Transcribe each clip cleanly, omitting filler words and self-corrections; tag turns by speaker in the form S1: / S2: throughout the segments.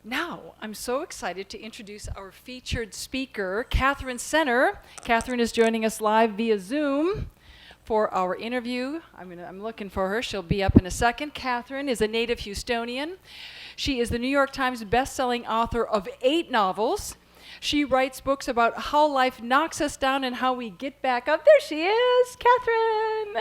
S1: Now, I'm so excited to introduce our featured speaker, Catherine Senner. Catherine is joining us live via Zoom for our interview. I'm looking for her. She'll be up in a second. Catherine is a native Houstonian. She is the New York Times bestselling author of 8 novels. She writes books about how life knocks us down and how we get back up. There she is, Catherine.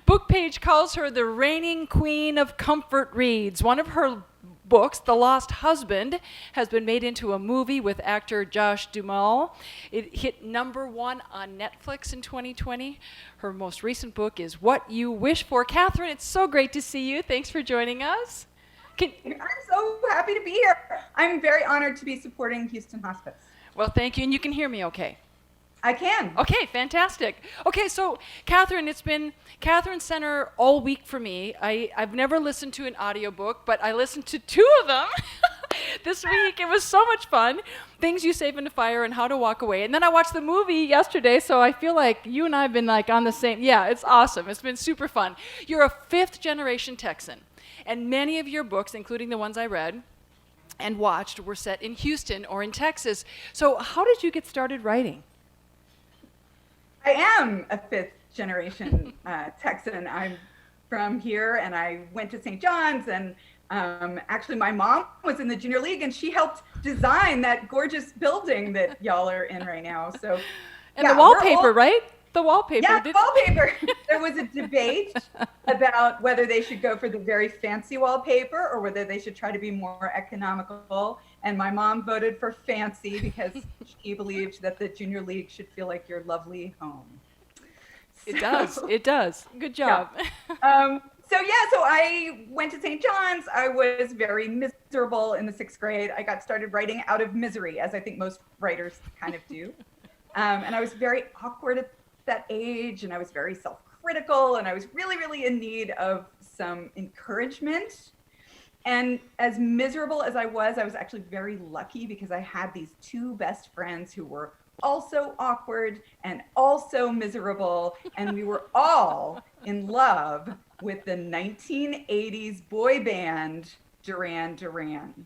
S1: Bookpage calls her the reigning queen of comfort reads. One of her books, The Lost Husband, has been made into a movie with actor Josh Duhamel. It hit #1 on Netflix in 2020. Her most recent book is What You Wish For. Catherine, it's so great to see you. Thanks for joining us.
S2: I'm so happy to be here. I'm very honored to be supporting Houston Hospice.
S1: Well, thank you, and you can hear me okay.
S2: I can.
S1: Okay, fantastic. Okay, so Catherine, it's been Catherine Senner all week for me. I've never listened to an audiobook, but I listened to 2 of them this week. It was so much fun. Things You Save in the Fire and How to Walk Away. And then I watched the movie yesterday, so I feel like you and I have been like on the same, yeah, it's awesome. It's been super fun. You're a 5th generation Texan, and many of your books, including the ones I read and watched, were set in Houston or in Texas. So how did you get started writing?
S2: I am a 5th generation Texan. I'm from here, and I went to St. John's, and actually my mom was in the junior league, and she helped design that gorgeous building that y'all are in right now. So,
S1: and the wallpaper, right? The wallpaper.
S2: Yeah, the wallpaper. There was a debate about whether they should go for the very fancy wallpaper or whether they should try to be more economical. And my mom voted for fancy because she believed that the junior league should feel like your lovely home.
S1: It does. It does. Good job.
S2: Yeah. So I went to St. John's. I was very miserable in the 6th grade. I got started writing out of misery, as I think most writers kind of do. And I was very awkward at that age, and I was very self-critical, and I was really, really in need of some encouragement. And as miserable as I was actually very lucky because I had these 2 best friends who were also awkward and also miserable, and we were all in love with the 1980s boy band Duran Duran.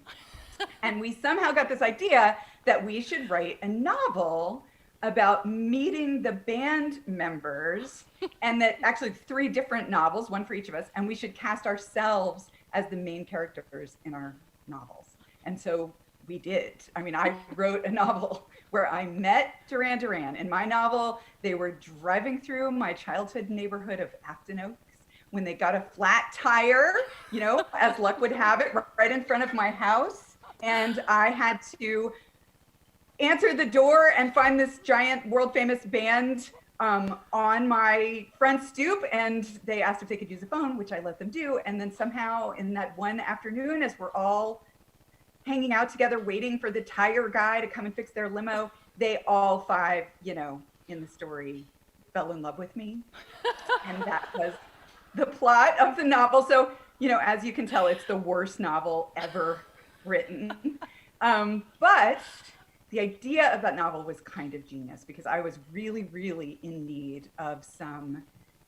S2: And we somehow got this idea that we should write a novel about meeting the band members, and that actually 3 different novels, 1 for each of us, and we should cast ourselves as the main characters in our novels. And so we did. I mean, I wrote a novel where I met Duran Duran. In my novel, they were driving through my childhood neighborhood of Afton Oaks when they got a flat tire, you know, as luck would have it, right in front of my house. And I had to answer the door and find this giant world famous band on my front stoop, and they asked if they could use the phone, which I let them do. And then somehow in that one afternoon, as we're all hanging out together waiting for the tire guy to come and fix their limo, they all 5, you know, in the story fell in love with me. And that was the plot of the novel. So, you know, as you can tell, it's the worst novel ever written. But the idea of that novel was kind of genius because I was really, really in need of some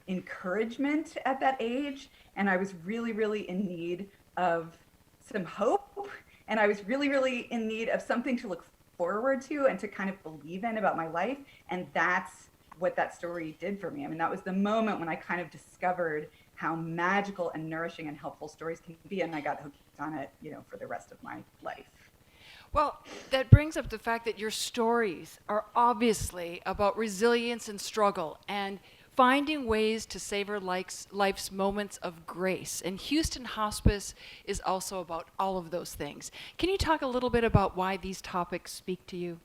S2: encouragement at that age. And I was really, really in need of some hope. And I was really, really in need of something to look forward to and to kind of believe in about my life. And that's what that story did for me. I mean, that was the moment when I kind of discovered how magical and nourishing and helpful stories can be. And I got hooked on it, you know, for the rest of my life.
S1: Well, that brings up the fact that your stories are obviously about resilience and struggle and finding ways to savor life's moments of grace. And Houston Hospice is also about all of those things. Can you talk a little bit about why these topics speak to you?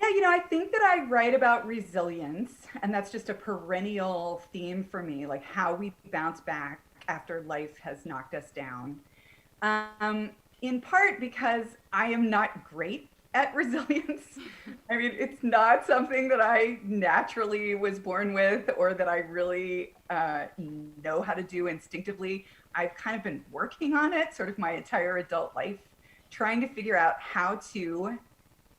S2: Yeah, you know, I think that I write about resilience, and that's just a perennial theme for me, like how we bounce back after life has knocked us down. In part because I am not great at resilience. I mean, it's not something that I naturally was born with or that I really know how to do instinctively. I've kind of been working on it sort of my entire adult life, trying to figure out how to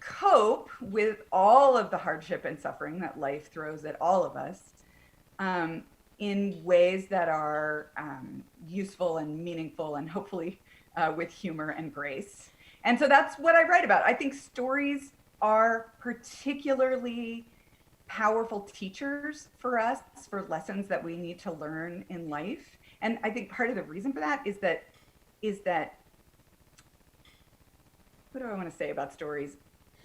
S2: cope with all of the hardship and suffering that life throws at all of us. in ways that are useful and meaningful, and hopefully with humor and grace. And so that's what I write about. I think stories are particularly powerful teachers for us, for lessons that we need to learn in life. And I think part of the reason for that is that what do I want to say about stories?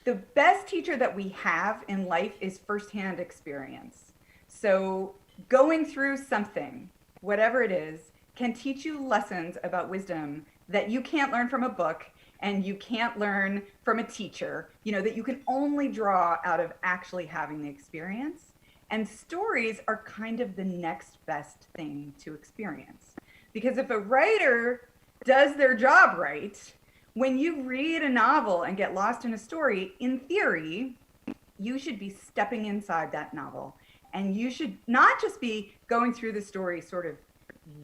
S2: The best teacher that we have in life is firsthand experience. So going through something, whatever it is, can teach you lessons about wisdom that you can't learn from a book and you can't learn from a teacher, that you can only draw out of actually having the experience. And stories are kind of the next best thing to experience. Because if a writer does their job right, when you read a novel and get lost in a story, in theory, you should be stepping inside that novel. And you should not just be going through the story sort of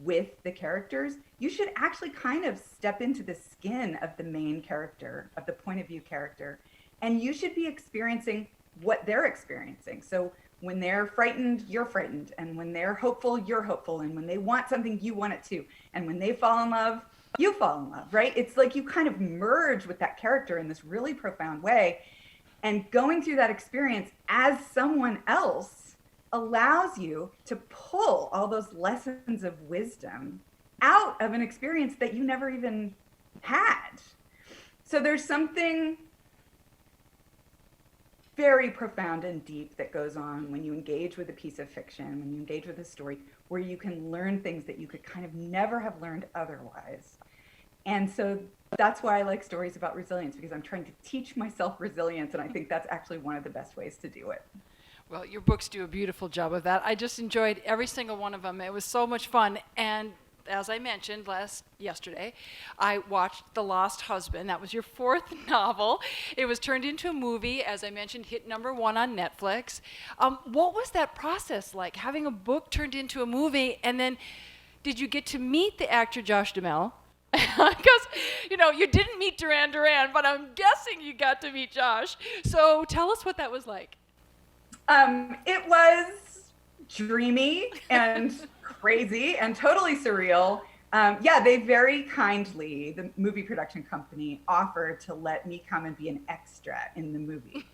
S2: with the characters, you should actually kind of step into the skin of the main character, of the point of view character. And you should be experiencing what they're experiencing. So when they're frightened, you're frightened. And when they're hopeful, you're hopeful. And when they want something, you want it too. And when they fall in love, you fall in love, right? It's like you kind of merge with that character in this really profound way. And going through that experience as someone else allows you to pull all those lessons of wisdom out of an experience that you never even had. So there's something very profound and deep that goes on when you engage with a piece of fiction, when you engage with a story, where you can learn things that you could kind of never have learned otherwise. And so that's why I like stories about resilience, because I'm trying to teach myself resilience, and I think that's actually one of the best ways to do it.
S1: Well, your books do a beautiful job of that. I just enjoyed every single one of them. It was so much fun. And as I mentioned yesterday, I watched The Lost Husband. That was your fourth novel. It was turned into a movie, as I mentioned, hit #1 on Netflix. What was that process like, having a book turned into a movie? And then did you get to meet the actor Josh Duhamel? Because, you didn't meet Duran Duran, but I'm guessing you got to meet Josh. So tell us what that was like.
S2: It was dreamy and crazy and totally surreal. They very kindly, the movie production company, offered to let me come and be an extra in the movie.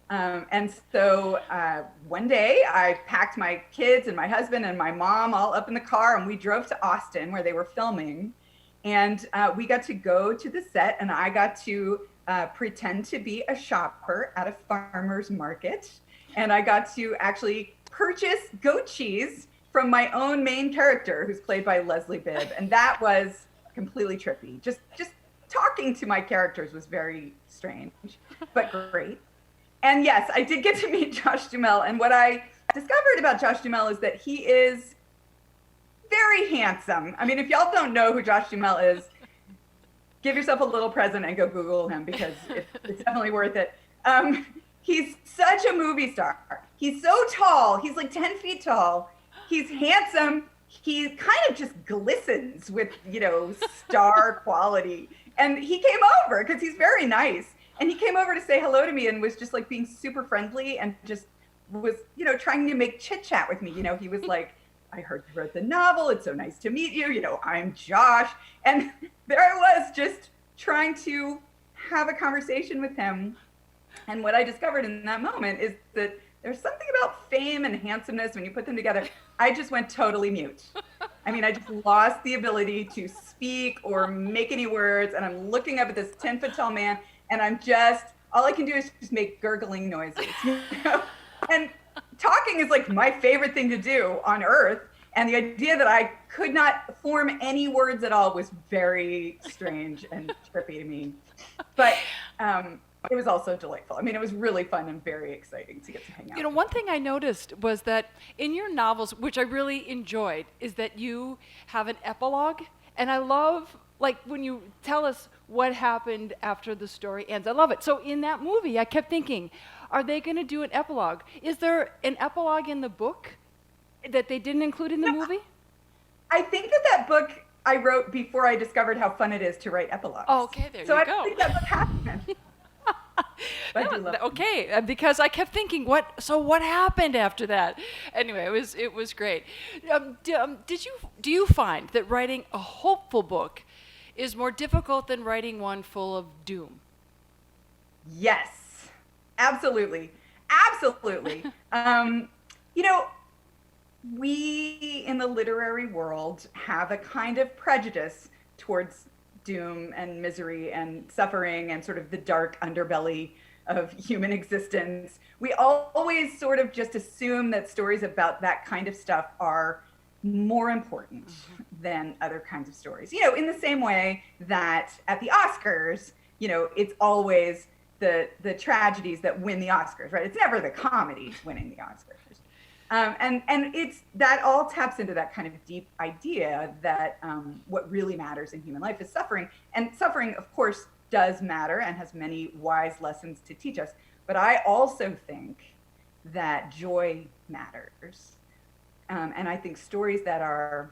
S2: And so one day I packed my kids and my husband and my mom all up in the car, and we drove to Austin where they were filming. And we got to go to the set, and I got to pretend to be a shopper at a farmer's market. And I got to actually purchase goat cheese from my own main character, who's played by Leslie Bibb. And that was completely trippy. Just talking to my characters was very strange, but great. And yes, I did get to meet Josh Duhamel. And what I discovered about Josh Duhamel is that he is very handsome. I mean, if y'all don't know who Josh Duhamel is, give yourself a little present and go Google him, because it's definitely worth it. He's such a movie star. He's so tall. He's like 10 feet tall. He's handsome. He kind of just glistens with, star quality. And he came over because he's very nice. And he came over to say hello to me and was just like being super friendly and just was, trying to make chit chat with me. He was like, I heard you wrote the novel. It's so nice to meet you. I'm Josh. And there I was just trying to have a conversation with him. And what I discovered in that moment is that there's something about fame and handsomeness when you put them together. I just went totally mute. I mean, I just lost the ability to speak or make any words. And I'm looking up at this 10-foot tall man, and all I can do is just make gurgling noises. And talking is like my favorite thing to do on earth. And the idea that I could not form any words at all was very strange and trippy to me. But it was also delightful. I mean, it was really fun and very exciting to get to hang out.
S1: One thing I noticed was that in your novels, which I really enjoyed, is that you have an epilogue. And I love, when you tell us what happened after the story ends. I love it. So in that movie, I kept thinking, are they going to do an epilogue? Is there an epilogue in the book that they didn't include in the movie?
S2: I think that book I wrote before I discovered how fun it is to write epilogues.
S1: Oh, okay, there you go.
S2: So I don't think that book happened. But I do love them.
S1: Okay, because I kept thinking, what happened after that? Anyway, it was great. Do you find that writing a hopeful book is more difficult than writing one full of doom?
S2: Yes, absolutely. Absolutely. You know, we in the literary world have a kind of prejudice towards doom and misery and suffering and sort of the dark underbelly of human existence. We always sort of just assume that stories about that kind of stuff are more important than other kinds of stories. You know, in the same way that at the Oscars, you know, it's always the tragedies that win the Oscars, right? It's never the comedies winning the Oscars. And it's that all taps into that kind of deep idea that what really matters in human life is suffering. And suffering, of course, does matter and has many wise lessons to teach us. But I also think that joy matters. And I think stories that are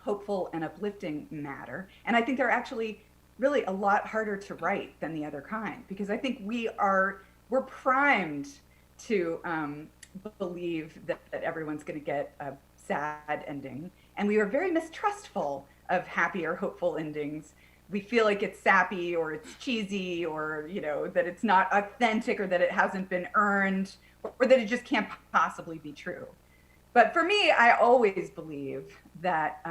S2: hopeful and uplifting matter. And I think they're actually really a lot harder to write than the other kind, because I think we're primed to believe that everyone's going to get a sad ending, and we are very mistrustful of happy or hopeful endings. We feel like it's sappy or it's cheesy, or you know, that it's not authentic, or that it hasn't been earned, or that it just can't possibly be true. But for me, I always believe that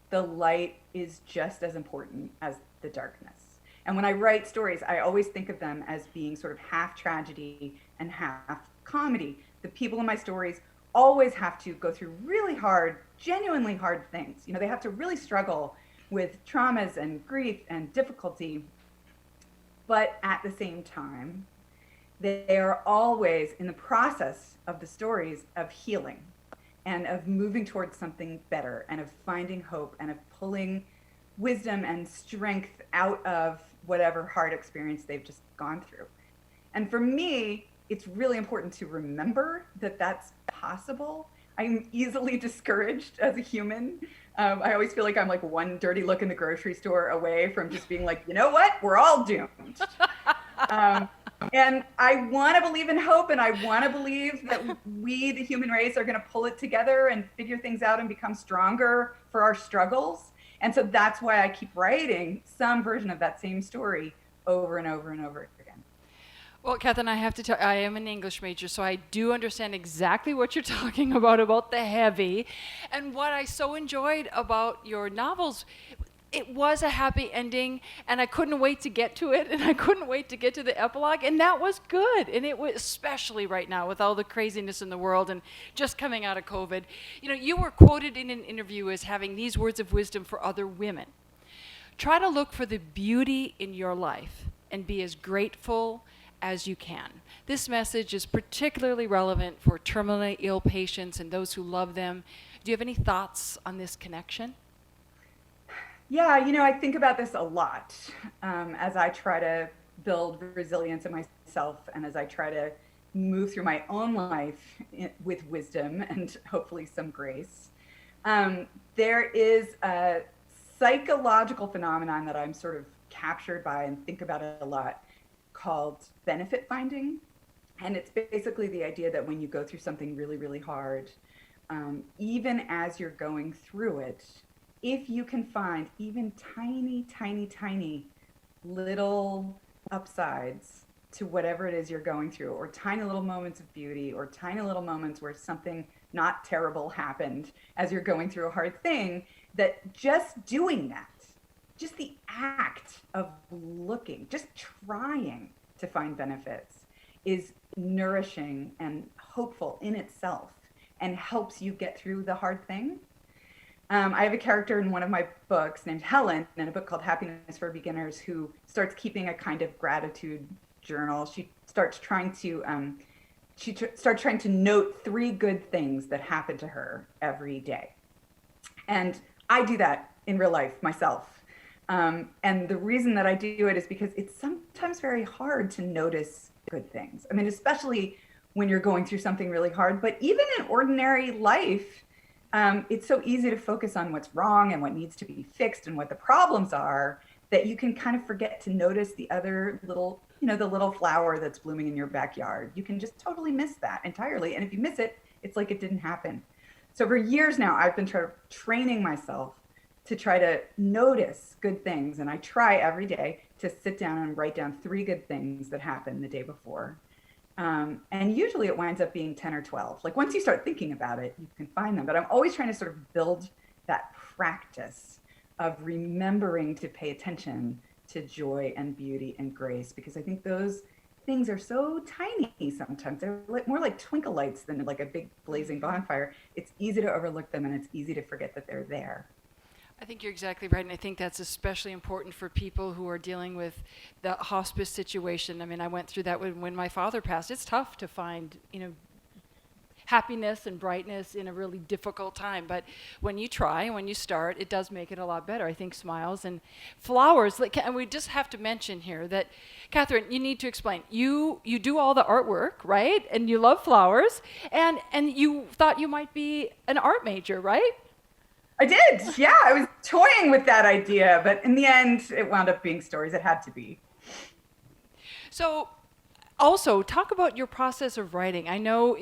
S2: the light is just as important as the darkness. And when I write stories, I always think of them as being sort of half tragedy and half comedy. The people in my stories always have to go through really hard, genuinely hard things. You know, they have to really struggle with traumas and grief and difficulty. But at the same time, they are always in the process of the stories of healing and of moving towards something better and of finding hope and of pulling wisdom and strength out of whatever hard experience they've just gone through. And for me, it's really important to remember that that's possible. I'm easily discouraged as a human. I always feel like I'm like one dirty look in the grocery store away from just being like, you know what, we're all doomed. And I want to believe in hope, and I want to believe that we, the human race, are going to pull it together and figure things out and become stronger for our struggles. And so that's why I keep writing some version of that same story over and over and over again.
S1: Well, Catherine, I have to tell I am an English major, so I do understand exactly what you're talking about the heavy. And what I so enjoyed about your novels, it was a happy ending, and I couldn't wait to get to it, and I couldn't wait to get to the epilogue, and that was good. And it was, especially right now with all the craziness in the world and just coming out of COVID. You know, you were quoted in an interview as having these words of wisdom for other women. Try to look for the beauty in your life and be as grateful as you can. This message is particularly relevant for terminally ill patients and those who love them. Do you have any thoughts on this connection?
S2: Yeah, you know, I think about this a lot as I try to build resilience in myself and as I try to move through my own life with wisdom and hopefully some grace. There is a psychological phenomenon that I'm sort of captured by and think about it a lot called benefit finding. And it's basically the idea that when you go through something really, really hard, even as you're going through it, if you can find even tiny, tiny, tiny little upsides to whatever it is you're going through, or tiny little moments of beauty, or tiny little moments where something not terrible happened as you're going through a hard thing, that just doing that, just the act of looking, just trying to find benefits is nourishing and hopeful in itself and helps you get through the hard thing. I have a character in one of my books named Helen, in a book called Happiness for Beginners, who starts keeping a kind of gratitude journal. She starts trying to note 3 good things that happen to her every day. And I do that in real life myself. And the reason that I do it is because it's sometimes very hard to notice good things. I mean, especially when you're going through something really hard, but even in ordinary life, it's so easy to focus on what's wrong and what needs to be fixed and what the problems are, that you can kind of forget to notice the other little, the little flower that's blooming in your backyard. You can just totally miss that entirely. And if you miss it, it's like it didn't happen. So for years now, I've been training myself to try to notice good things. And I try every day to sit down and write down 3 good things that happened the day before. And usually it winds up being 10 or 12. Like once you start thinking about it, you can find them. But I'm always trying to sort of build that practice of remembering to pay attention to joy and beauty and grace, because I think those things are so tiny sometimes. They're more like twinkle lights than like a big blazing bonfire. It's easy to overlook them, and it's easy to forget that they're there.
S1: I think you're exactly right, and I think that's especially important for people who are dealing with the hospice situation. I mean, I went through that when my father passed. It's tough to find, happiness and brightness in a really difficult time. But when you try, when you start, it does make it a lot better. I think smiles and flowers. And we just have to mention here that, Catherine, you need to explain. You do all the artwork, right? And you love flowers, and you thought you might be an art major, right?
S2: I did. Yeah, I was toying with that idea, but in the end, it wound up being stories. It had to be.
S1: So, also, talk about your process of writing. I know,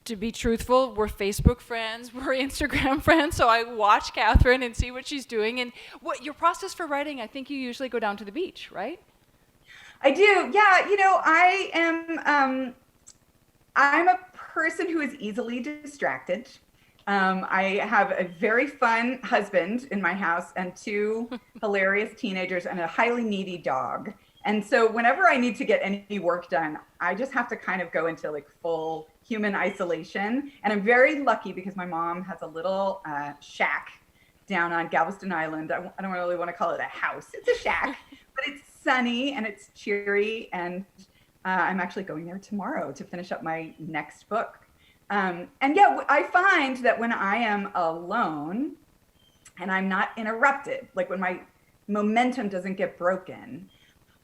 S1: to be truthful, we're Facebook friends, we're Instagram friends, so I watch Catherine and see what she's doing. And what your process for writing, I think you usually go down to the beach, right?
S2: I do. Yeah, I'm a person who is easily distracted. I have a very fun husband in my house and 2 hilarious teenagers and a highly needy dog. And so whenever I need to get any work done, I just have to kind of go into like full human isolation. And I'm very lucky because my mom has a little shack down on Galveston Island. I don't really want to call it a house. It's a shack, but it's sunny and it's cheery. And I'm actually going there tomorrow to finish up my next book. And yeah, I find that when I am alone and I'm not interrupted, like when my momentum doesn't get broken,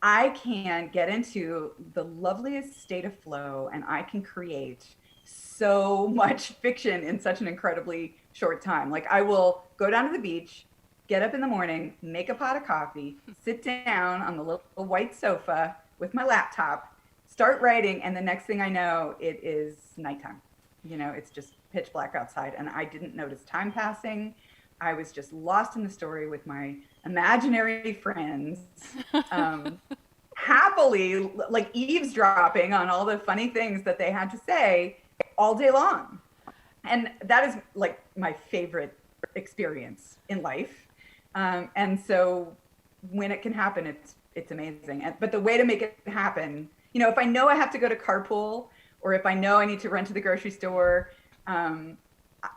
S2: I can get into the loveliest state of flow, and I can create so much fiction in such an incredibly short time. Like I will go down to the beach, get up in the morning, make a pot of coffee, sit down on the little white sofa with my laptop, start writing, and the next thing I know, it is nighttime. It's just pitch black outside, and I didn't notice time passing. I was just lost in the story with my imaginary friends, happily like eavesdropping on all the funny things that they had to say all day long. And that is like my favorite experience in life. And so when it can happen, it's amazing. But the way to make it happen, if I know I have to go to carpool, or if I know I need to run to the grocery store,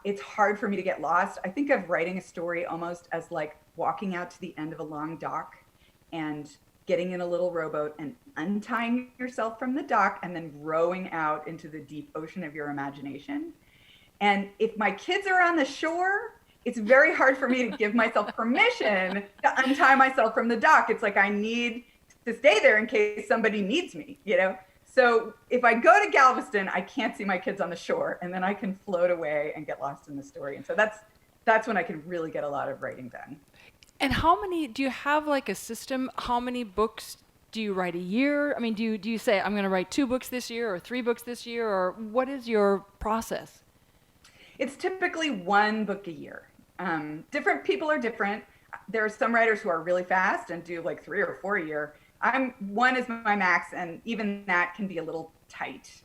S2: it's hard for me to get lost. I think of writing a story almost as like walking out to the end of a long dock and getting in a little rowboat and untying yourself from the dock and then rowing out into the deep ocean of your imagination. And if my kids are on the shore, it's very hard for me to give myself permission to untie myself from the dock. It's like I need to stay there in case somebody needs me, So if I go to Galveston, I can't see my kids on the shore, and then I can float away and get lost in the story. And so that's when I can really get a lot of writing done.
S1: And how many, do you have like a system? How many books do you write a year? I mean, do you say, I'm going to write 2 books this year or 3 books this year, or what is your process?
S2: It's typically 1 book a year. Different people are different. There are some writers who are really fast and do like 3 or 4 a year. 1 is my max, and even that can be a little tight.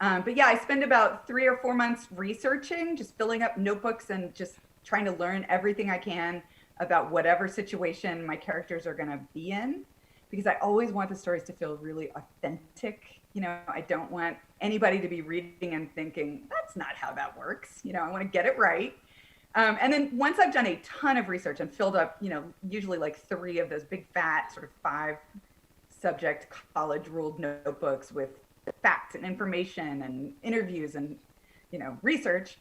S2: But yeah, I spend about 3 or 4 months researching, just filling up notebooks and just trying to learn everything I can about whatever situation my characters are going to be in, because I always want the stories to feel really authentic. I don't want anybody to be reading and thinking, that's not how that works. I want to get it right. And then once I've done a ton of research and filled up, usually like 3 of those big fat sort of 5 subject college ruled notebooks with facts and information and interviews and research,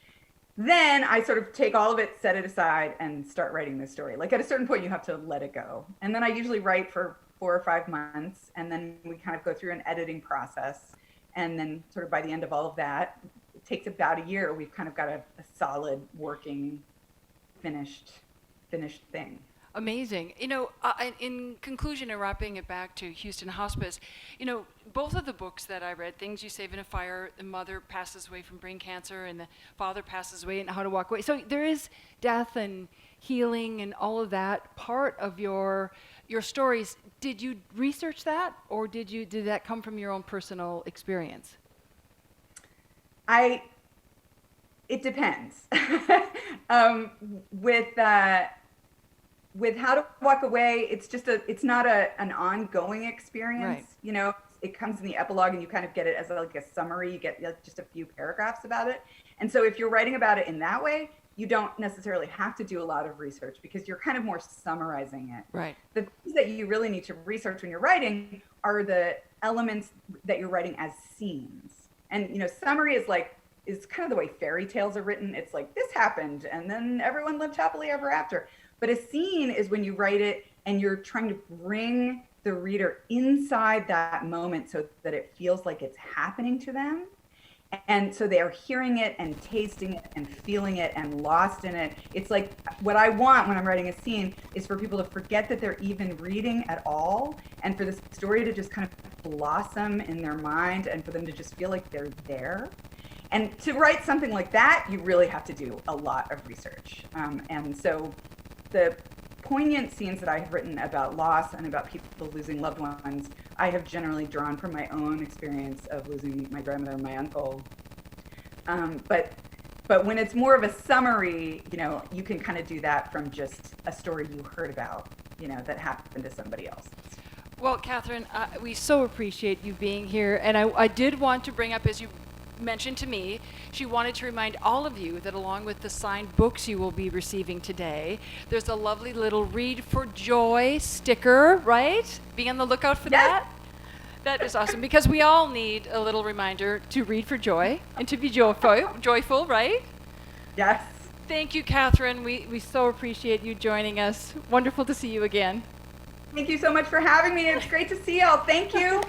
S2: then I sort of take all of it, set it aside, and start writing this story. Like at a certain point you have to let it go, and then I usually write for 4 or 5 months, and then we kind of go through an editing process, and then sort of by the end of all of that, it takes about a year, we've kind of got a solid working finished thing.
S1: Amazing. In conclusion and wrapping it back to Houston Hospice, both of the books that I read, Things You Save in a Fire, the mother passes away from brain cancer and the father passes away and How to Walk Away. So there is death and healing and all of that part of your stories. Did you research that, or did that come from your own personal experience?
S2: It depends. With How to Walk Away, it's not an ongoing experience.
S1: Right.
S2: It comes in the epilogue and you kind of get it as like a summary. You get just a few paragraphs about it. And so if you're writing about it in that way, you don't necessarily have to do a lot of research because you're kind of more summarizing it.
S1: Right.
S2: The things that you really need to research when you're writing are the elements that you're writing as scenes. And, summary is kind of the way fairy tales are written. It's like, this happened and then everyone lived happily ever after. But a scene is when you write it and you're trying to bring the reader inside that moment so that it feels like it's happening to them. And so they are hearing it and tasting it and feeling it and lost in it. It's like what I want when I'm writing a scene is for people to forget that they're even reading at all, and for the story to just kind of blossom in their mind and for them to just feel like they're there. And to write something like that, you really have to do a lot of research. And so the poignant scenes that I have written about loss and about people losing loved ones, I have generally drawn from my own experience of losing my grandmother and my uncle. But when it's more of a summary, you can kind of do that from just a story you heard about, that happened to somebody else.
S1: Well, Catherine, we so appreciate you being here. And I did want to bring up, as you mentioned to me, she wanted to remind all of you that along with the signed books you will be receiving today, there's a lovely little Read for Joy sticker, right? Be on the lookout for that. That is awesome, because we all need a little reminder to read for joy and to be joyful, right?
S2: Yes.
S1: Thank you, Catherine. We so appreciate you joining us. Wonderful to see you again.
S2: Thank you so much for having me. It's great to see y'all. Thank you.